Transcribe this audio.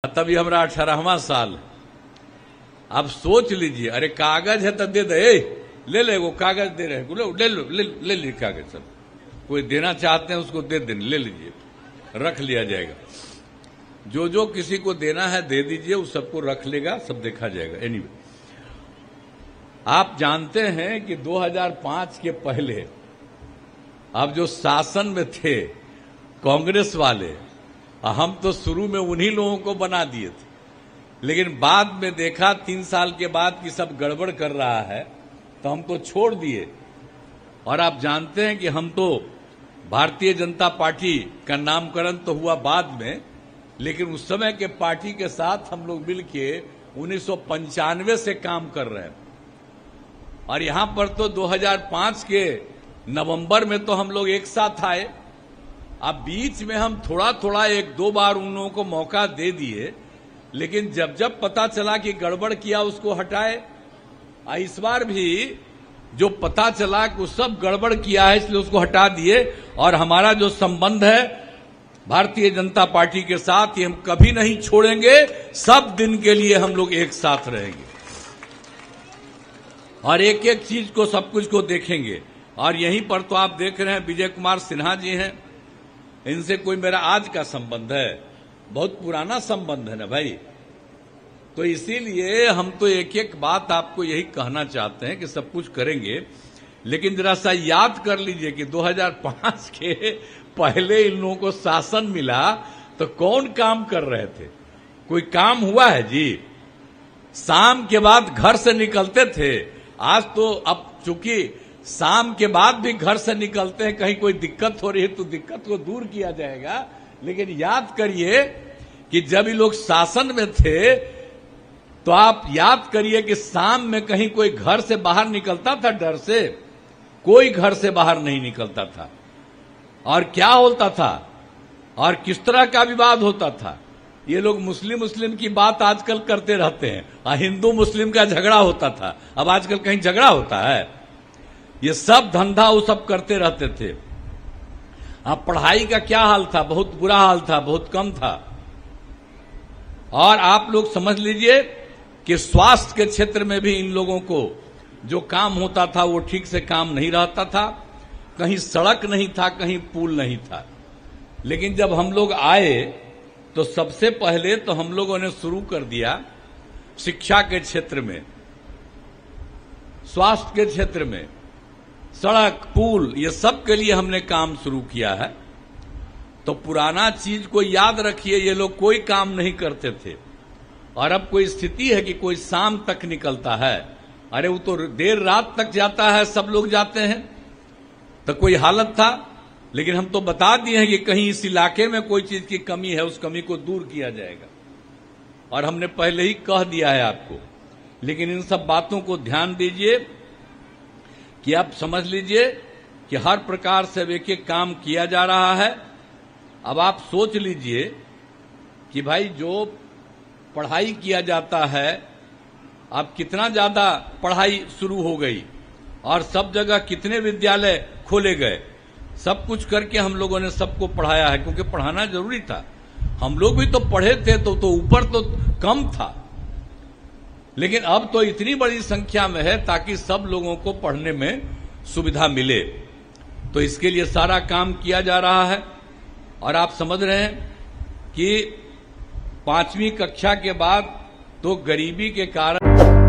तभी हमारा 18वां साल। अब सोच लीजिए, अरे कागज है तो दे दे, ले ले, वो कागज दे रहे हैं, ले लो, ले लीजिए कागज। सब कोई देना चाहते हैं उसको दे दें, ले लीजिए, रख लिया जाएगा। जो जो किसी को देना है दे दीजिए, उस सबको रख लेगा, सब देखा जाएगा। एनीवे, आप जानते हैं कि 2005 के पहले अब जो शासन में थे कांग्रेस वाले, हम तो शुरू में उन्हीं लोगों को बना दिए थे, लेकिन बाद में देखा 3 साल के बाद कि सब गड़बड़ कर रहा है, तो हम तो छोड़ दिए। और आप जानते हैं कि हम तो भारतीय जनता पार्टी का नामकरण तो हुआ बाद में, लेकिन उस समय के पार्टी के साथ हम लोग मिलके 1995 से काम कर रहे हैं। और यहां पर तो 2005 के नवंबर में तो हम लोग एक साथ आए। अब बीच में हम थोड़ा थोड़ा 1-2 बार उन लोगों को मौका दे दिए, लेकिन जब जब पता चला कि गड़बड़ किया उसको हटाए। इस बार भी जो पता चला कि वो सब गड़बड़ किया है इसलिए उसको हटा दिए। और हमारा जो संबंध है भारतीय जनता पार्टी के साथ, ये हम कभी नहीं छोड़ेंगे। सब दिन के लिए हम लोग एक साथ रहेंगे और एक एक चीज को, सब कुछ को देखेंगे। और यहीं पर तो आप देख रहे हैं विजय कुमार सिन्हा जी हैं, इनसे कोई मेरा आज का संबंध है, बहुत पुराना संबंध है ना भाई। तो इसीलिए हम तो एक एक बात आपको यही कहना चाहते हैं कि सब कुछ करेंगे, लेकिन जरा सा याद कर लीजिए कि 2005 के पहले इन लोगों को शासन मिला तो कौन काम कर रहे थे? कोई काम हुआ है जी? शाम के बाद घर से निकलते थे। आज तो अब चूंकि शाम के बाद भी घर से निकलते हैं, कहीं कोई दिक्कत हो रही है तो दिक्कत को दूर किया जाएगा। लेकिन याद करिए कि जब ये लोग शासन में थे तो आप याद करिए कि शाम में कहीं कोई घर से बाहर निकलता था डर से? कोई घर से बाहर नहीं निकलता था। और क्या होता था और किस तरह का विवाद होता था? ये लोग मुस्लिम की बात आजकल करते रहते हैं, हिंदू मुस्लिम का झगड़ा होता था। अब आजकल कहीं झगड़ा होता है? ये सब धंधा वो सब करते रहते थे। अब पढ़ाई का क्या हाल था? बहुत बुरा हाल था, बहुत कम था। और आप लोग समझ लीजिए कि स्वास्थ्य के क्षेत्र में भी इन लोगों को जो काम होता था वो ठीक से काम नहीं रहता था। कहीं सड़क नहीं था, कहीं पुल नहीं था। लेकिन जब हम लोग आए तो सबसे पहले तो हम लोगों ने शुरू कर दिया शिक्षा के क्षेत्र में, स्वास्थ्य के क्षेत्र में, सड़क पुल, ये सब के लिए हमने काम शुरू किया है। तो पुराना चीज को याद रखिए, ये लोग कोई काम नहीं करते थे। और अब कोई स्थिति है कि कोई शाम तक निकलता है, अरे वो तो देर रात तक जाता है, सब लोग जाते हैं। तो कोई हालत था, लेकिन हम तो बता दिए हैं कि कहीं इस इलाके में कोई चीज की कमी है, उस कमी को दूर किया जाएगा। और हमने पहले ही कह दिया है आपको। लेकिन इन सब बातों को ध्यान दीजिए कि आप समझ लीजिए कि हर प्रकार से एक एक काम किया जा रहा है। अब आप सोच लीजिए कि भाई जो पढ़ाई किया जाता है, अब कितना ज्यादा पढ़ाई शुरू हो गई और सब जगह कितने विद्यालय खोले गए। सब कुछ करके हम लोगों ने सबको पढ़ाया है, क्योंकि पढ़ाना जरूरी था। हम लोग भी तो पढ़े थे, तो ऊपर तो कम था, लेकिन अब तो इतनी बड़ी संख्या में है ताकि सब लोगों को पढ़ने में सुविधा मिले। तो इसके लिए सारा काम किया जा रहा है। और आप समझ रहे हैं कि 5वीं कक्षा के बाद तो गरीबी के कारण